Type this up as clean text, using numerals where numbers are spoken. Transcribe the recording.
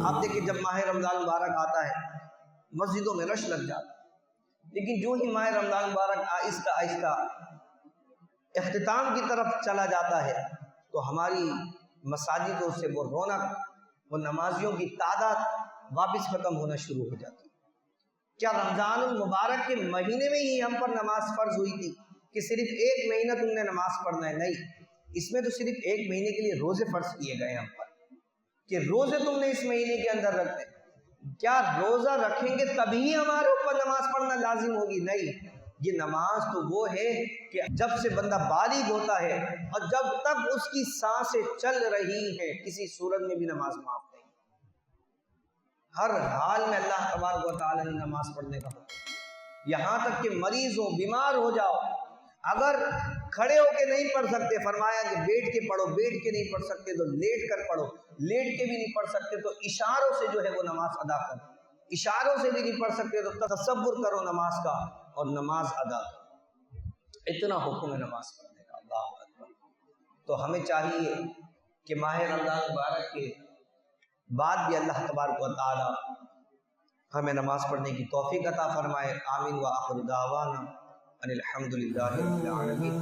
آپ دیکھیں جب ماہ رمضان مبارک آتا ہے مسجدوں میں رش لگ جاتا ہے، لیکن جو ہی ماہ رمضان مبارک آہستہ آہستہ اختتام کی طرف چلا جاتا ہے تو ہماری مساجدوں سے وہ رونق، وہ نمازیوں کی تعداد واپس ختم ہونا شروع ہو جاتی ہے۔ کیا رمضان المبارک کے مہینے میں ہی ہم پر نماز فرض ہوئی تھی کہ صرف ایک مہینہ تم نے نماز پڑھنا ہے؟ نہیں، اس میں تو صرف ایک مہینے کے لیے روزے فرض کیے گئے ہم پر کہ روزے تم نے اس مہینے کے اندر رکھنے۔ کیا روزہ رکھیں گے تبھی ہمارے اوپر نماز پڑھنا لازم ہوگی؟ نہیں، یہ نماز تو وہ ہے کہ جب سے بندہ بالغ ہوتا ہے اور جب تک اس کی سانسیں چل رہی ہیں کسی صورت میں بھی نماز معاف نہیں۔ ہر حال میں اللہ تبارک و تعالی نے نماز پڑھنے کا حکم، یہاں تک کہ مریض ہو، بیمار ہو جاؤ، اگر کھڑے ہو کے نہیں پڑھ سکتے فرمایا کہ بیٹھ کے پڑھو، بیٹھ کے نہیں پڑھ سکتے تو لیٹ کر پڑھو، لیٹ کے بھی نہیں پڑھ سکتے تو اشاروں سے جو ہے وہ نماز ادا کرو، اشاروں سے بھی نہیں پڑھ سکتے تو تصور کرو نماز کا اور نماز ادا کرو۔ اتنا حکم ہے نماز پڑھنے کا، اللہ اکبر۔ تو ہمیں چاہیے کہ ماہ رمضان مبارک کے بعد بھی اللہ تبارک و تعالی ہمیں نماز پڑھنے کی توفیق عطا فرمائے۔ آمین وآخر دعوانا ان الحمد للہ رب العالمین۔